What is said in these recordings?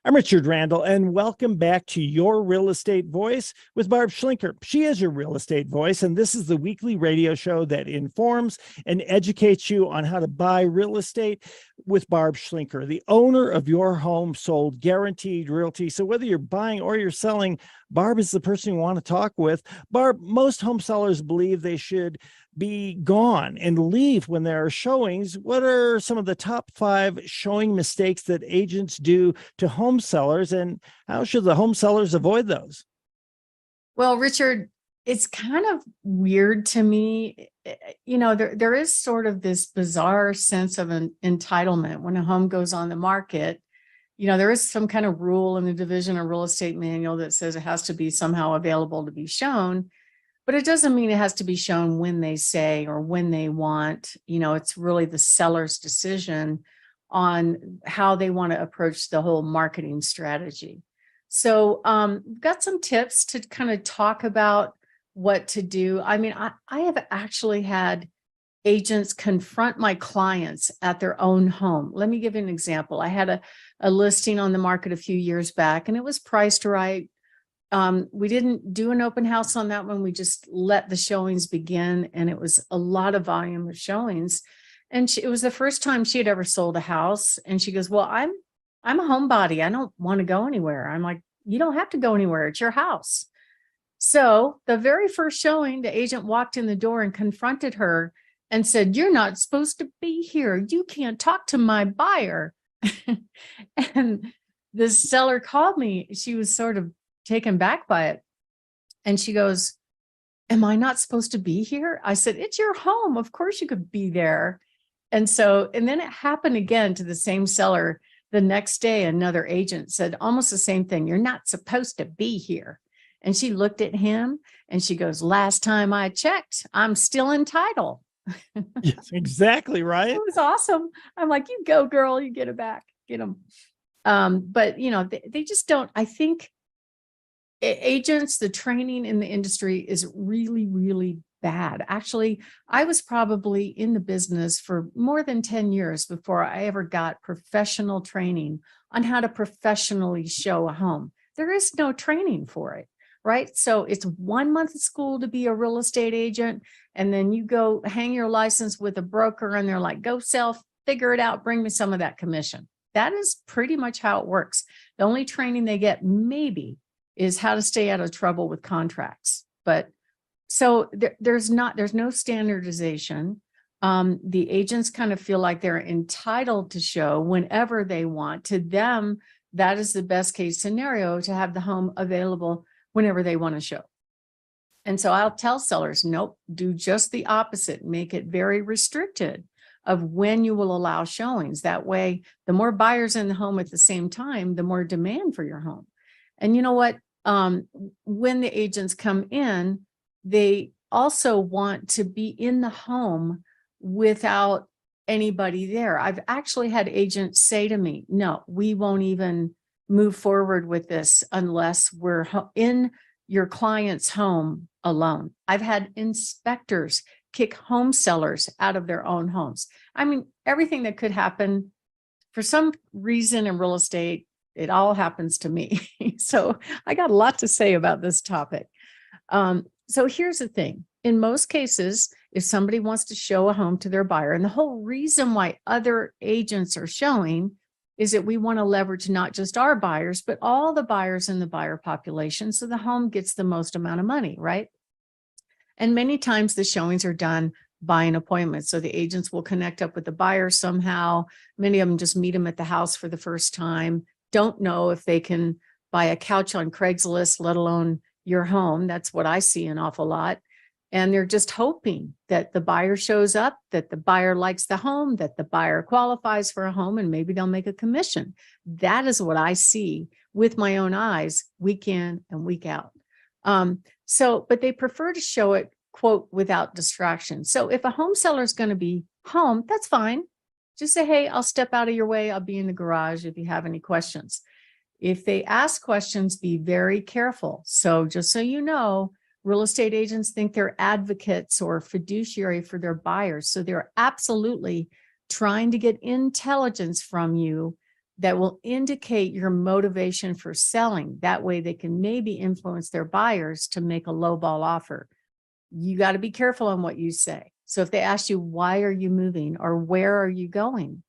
I'm Richard Randall, and welcome back to Your Real Estate Voice with Barb Schlinker. She is your real estate voice, and this is the weekly radio show that informs and educates you on how to buy real estate with Barb Schlinker, the owner of your home sold guaranteed realty. So whether you're buying or you're selling, Barb is the person you want to talk with. Barb, most home sellers believe they should be gone and leave when there are showings. What are some of the top 5 showing mistakes that agents do to home sellers, and how should the home sellers avoid those? Well, Richard, it's kind of weird to me. There is sort of this bizarre sense of an entitlement when a home goes on the market. There is some kind of rule in the Division of Real Estate Manual that says it has to be somehow available to be shown, but it doesn't mean it has to be shown when they say or when they want. It's really the seller's decision on how they want to approach the whole marketing strategy. So we've got some tips to kind of talk about what to do. I have actually had agents confront my clients at their own home. Let me give you an example. I had a listing on the market a few years back, and it was priced right. We didn't do an open house on that one. We just let the showings begin, and it was a lot of volume of showings. And it was the first time she had ever sold a house. And she goes, well, I'm a homebody. I don't want to go anywhere. I'm like, you don't have to go anywhere. It's your house. So the very first showing, the agent walked in the door and confronted her and said, you're not supposed to be here. You can't talk to my buyer. And the seller called me. She was sort of taken back by it. And she goes, am I not supposed to be here? I said, it's your home. Of course you could be there. And then it happened again to the same seller. The next day, another agent said almost the same thing. You're not supposed to be here. And she looked at him and she goes, last time I checked, I'm still entitled. Yes, exactly right. It was awesome. I'm like, you go, girl, you get it back, get them. But they just don't. I think agents, the training in the industry is really, really bad. Actually, I was probably in the business for more than 10 years before I ever got professional training on how to professionally show a home. There is no training for it, right? So it's 1 month of school to be a real estate agent. And then you go hang your license with a broker and they're like, go sell, figure it out, bring me some of that commission. That is pretty much how it works. The only training they get maybe is how to stay out of trouble with contracts. But so there's no standardization. The agents kind of feel like they're entitled to show whenever they want. To them, that is the best case scenario, to have the home available whenever they want to show. And so I'll tell sellers, nope, do just the opposite. Make it very restricted of when you will allow showings. That way, the more buyers in the home at the same time, the more demand for your home. And you know what? When the agents come in, they also want to be in the home without anybody there. I've actually had agents say to me, no, we won't even move forward with this unless we're in your client's home alone. I've had inspectors kick home sellers out of their own homes. Everything that could happen for some reason in real estate, it all happens to me. So I got a lot to say about this topic. So here's the thing. In most cases, if somebody wants to show a home to their buyer, and the whole reason why other agents are showing is that we want to leverage not just our buyers, but all the buyers in the buyer population, so the home gets the most amount of money, right? And many times the showings are done by an appointment. So the agents will connect up with the buyer somehow. Many of them just meet them at the house for the first time, don't know if they can buy a couch on Craigslist, let alone your home. That's what I see an awful lot. And they're just hoping that the buyer shows up, that the buyer likes the home, that the buyer qualifies for a home, and maybe they'll make a commission. That is what I see with my own eyes, week in and week out. But they prefer to show it, quote, without distraction. So if a home seller is going to be home, that's fine. Just say, hey, I'll step out of your way. I'll be in the garage if you have any questions. If they ask questions, be very careful. So just so you know, real estate agents think they're advocates or fiduciary for their buyers. So they're absolutely trying to get intelligence from you that will indicate your motivation for selling. That way they can maybe influence their buyers to make a lowball offer. You got to be careful on what you say. So if they ask you, why are you moving or where are you going?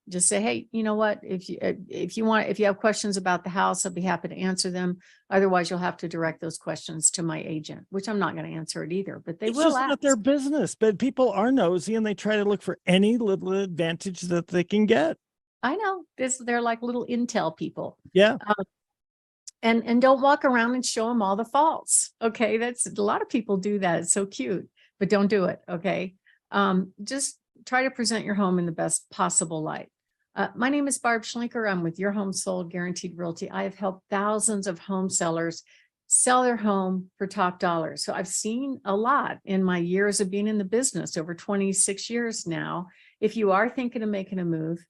Just say, hey, you know what? If you have questions about the house, I'll be happy to answer them. Otherwise, you'll have to direct those questions to my agent, which I'm not going to answer it either, but they It's will just ask. not their business, but people are nosy and they try to look for any little advantage that they can get. I know they're like little intel people. Yeah. And don't walk around and show them all the faults. Okay. That's a lot of people do that. It's so cute, but don't do it. Okay. Just try to present your home in the best possible light. My name is Barb Schlinker. I'm with Your Home Sold Guaranteed Realty. I have helped thousands of home sellers sell their home for top dollar. So I've seen a lot in my years of being in the business, over 26 years now. If you are thinking of making a move,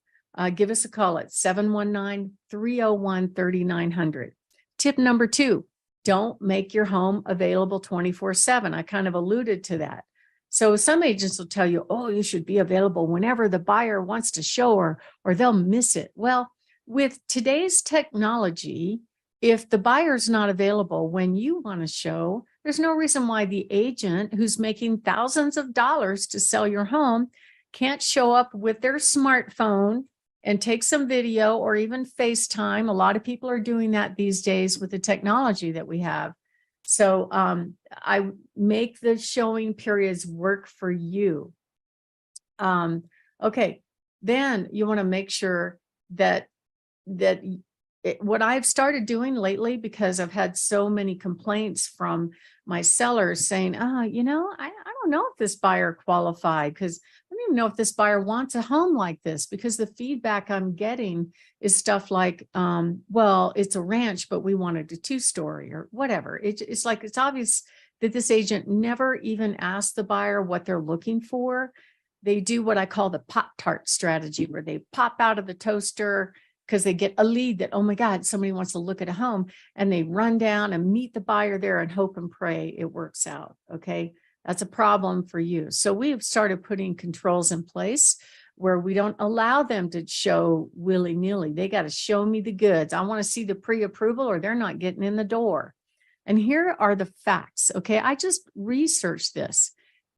give us a call at 719-301-3900. Tip number 2, don't make your home available 24/7. I kind of alluded to that. So some agents will tell you, oh, you should be available whenever the buyer wants to show, or they'll miss it. Well, with today's technology, if the buyer's not available when you want to show, there's no reason why the agent who's making thousands of dollars to sell your home can't show up with their smartphone and take some video or even FaceTime. A lot of people are doing that these days with the technology that we have. So I make the showing periods work for you. Okay, then you want to make sure that what I've started doing lately, because I've had so many complaints from my sellers saying, I don't know if this buyer qualified, because I don't even know if this buyer wants a home like this, because the feedback I'm getting is stuff like, well, it's a ranch, but we wanted a 2-story or whatever. It's like, it's obvious that this agent never even asked the buyer what they're looking for. They do what I call the Pop-Tart strategy, where they pop out of the toaster because they get a lead that, oh my God, somebody wants to look at a home, and they run down and meet the buyer there and hope and pray it works out. Okay. That's a problem for you. So we've started putting controls in place where we don't allow them to show willy-nilly. They got to show me the goods. I want to see the pre-approval or they're not getting in the door. And here are the facts. Okay. I just researched this.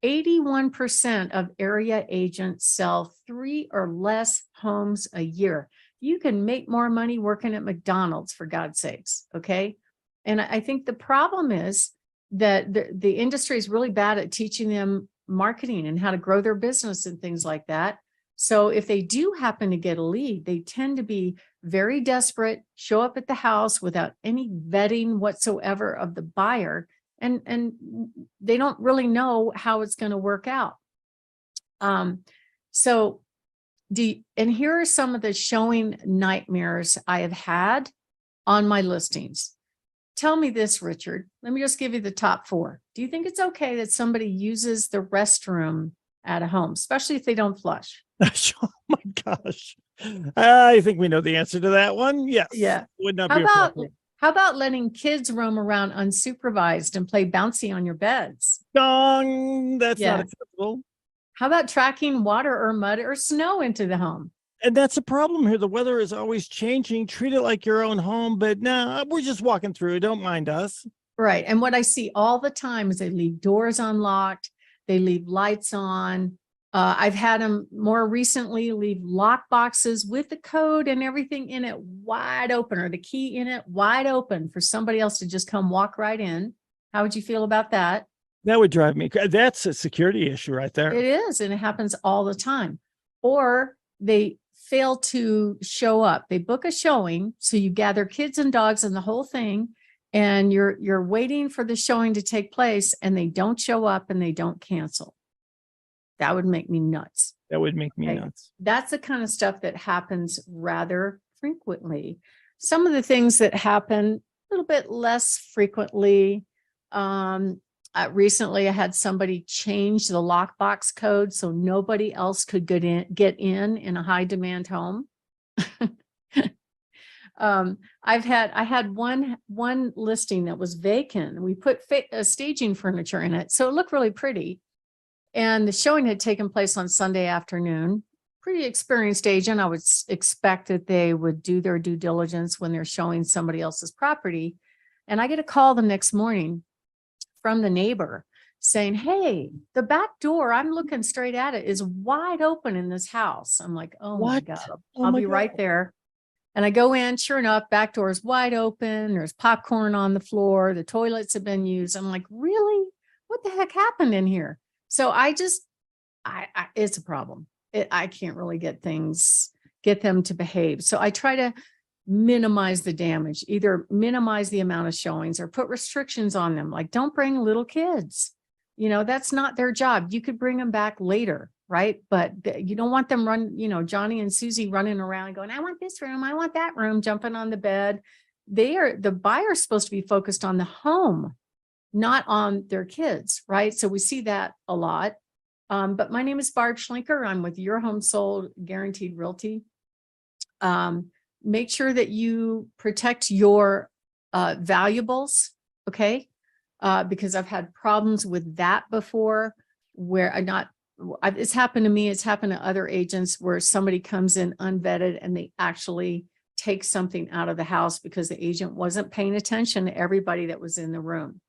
81% of area agents sell 3 or less homes a year. You can make more money working at McDonald's, for God's sakes. Okay. And I think the problem is that the industry is really bad at teaching them marketing and how to grow their business and things like that. So if they do happen to get a lead, they tend to be very desperate, show up at the house without any vetting whatsoever of the buyer. And they don't really know how it's going to work out. And here are some of the showing nightmares I have had on my listings. Tell me this, Richard. Let me just give you the top 4. Do you think it's okay that somebody uses the restroom at a home, especially if they don't flush? Oh my gosh. I think we know the answer to that one. Yes. Yeah. Would not be appropriate. How about letting kids roam around unsupervised and play bouncy on your beds? Dong. That's not acceptable. How about tracking water or mud or snow into the home? And that's a problem here. The weather is always changing. Treat it like your own home, but no, we're just walking through. Don't mind us. Right. And what I see all the time is they leave doors unlocked. They leave lights on. I've had them more recently leave lock boxes with the code and everything in it wide open, or the key in it wide open for somebody else to just come walk right in. How would you feel about that? That would drive me crazy. That's a security issue right there. It is. And it happens all the time. Or they fail to show up. They book a showing. So you gather kids and dogs and the whole thing, and you're waiting for the showing to take place, and they don't show up and they don't cancel. That would make me nuts. That would make me nuts. That's the kind of stuff that happens rather frequently. Some of the things that happen a little bit less frequently. Recently, I had somebody change the lockbox code so nobody else could get in a high demand home. I had one listing that was vacant. We put staging furniture in it, so it looked really pretty. And the showing had taken place on Sunday afternoon, pretty experienced agent. I would expect that they would do their due diligence when they're showing somebody else's property. And I get a call the next morning from the neighbor saying, hey, the back door, I'm looking straight at it, is wide open in this house. I'm like, oh my What? God, Oh I'll my be right God. there. And I go in, sure enough, back door is wide open. There's popcorn on the floor. The toilets have been used. I'm like, really? What the heck happened in here? So it's a problem. I can't really get them to behave. So I try to minimize the damage, either minimize the amount of showings or put restrictions on them. Like, don't bring little kids. That's not their job. You could bring them back later, right? But you don't want them Johnny and Susie running around going, I want this room, I want that room, jumping on the bed. The buyer's supposed to be focused on the home, not on their kids, right? So we see that a lot. But my name is Barb Schlinker. I'm with Your Home Sold Guaranteed Realty. Make sure that you protect your valuables, okay? Because I've had problems with that before where it's happened to me, it's happened to other agents where somebody comes in unvetted and they actually take something out of the house because the agent wasn't paying attention to everybody that was in the room.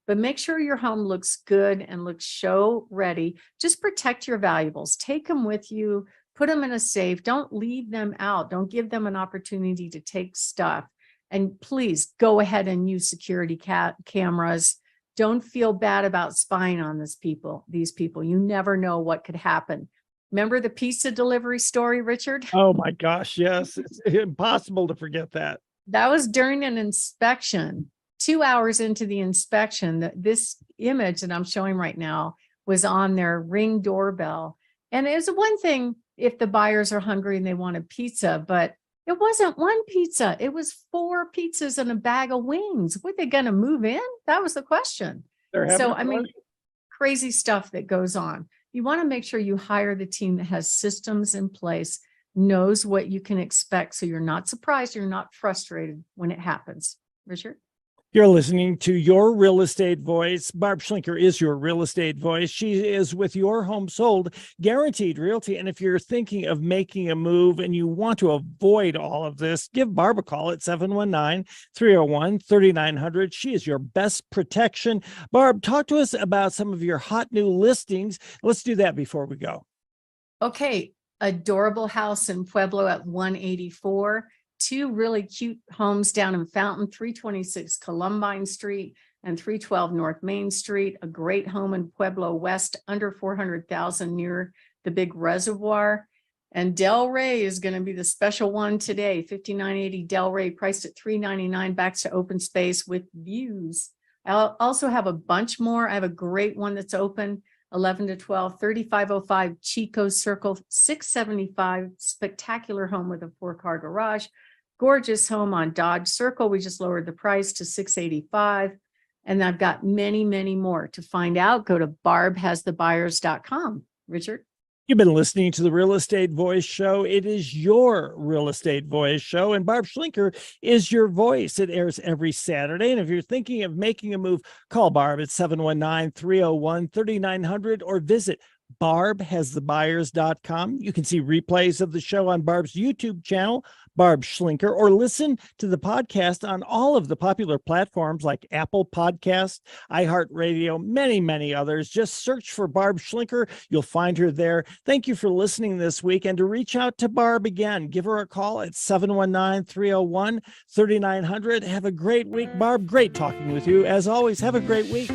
But make sure your home looks good and looks show ready. Just protect your valuables, take them with you, put them in a safe, don't leave them out, don't give them an opportunity to take stuff. And please go ahead and use security cameras. Don't feel bad about spying on these people. You never know what could happen. Remember the pizza delivery story, Richard? Oh my gosh. Yes. It's impossible to forget that. That was during an inspection. 2 hours into the inspection, this image that I'm showing right now was on their Ring doorbell. And it's one thing if the buyers are hungry and they want a pizza, but it wasn't one pizza. It was 4 pizzas and a bag of wings. Were they going to move in? That was the question. So, I mean, crazy stuff that goes on. You want to make sure you hire the team that has systems in place, knows what you can expect. So you're not surprised, you're not frustrated when it happens. Richard? You're listening to Your Real Estate Voice. Barb Schlinker is your real estate voice. She is with Your Home Sold Guaranteed Realty. And if you're thinking of making a move and you want to avoid all of this, give Barb a call at 719-301-3900. She is your best protection. Barb, talk to us about some of your hot new listings. Let's do that before we go. Okay. Adorable house in Pueblo at 184. 2 really cute homes down in Fountain, 326 Columbine Street and 312 North Main Street. A great home in Pueblo West, under 400,000 near the big reservoir. And Del Rey is going to be the special one today. 5980 Del Rey, priced at $399, backs to open space with views. I'll also have a bunch more. I have a great one that's open 11 to 12, 3505 Chico Circle, 675, spectacular home with a 4-car garage. Gorgeous home on Dodge Circle. We just lowered the price to $685. And I've got many, many more. To find out, go to barbhasthebuyers.com. Richard? You've been listening to the Real Estate Voice Show. It is your Real Estate Voice Show, and Barb Schlinker is your voice. It airs every Saturday, and if you're thinking of making a move, call Barb at 719-301-3900 or visit barbhasthebuyers.com. You can see replays of the show on Barb's YouTube channel, Barb Schlinker, or listen to the podcast on all of the popular platforms like Apple Podcasts, iHeartRadio, many, many others. Just search for Barb Schlinker. You'll find her there. Thank you for listening this week. And to reach out to Barb again, give her a call at 719-301-3900. Have a great week, Barb. Great talking with you. As always, have a great week.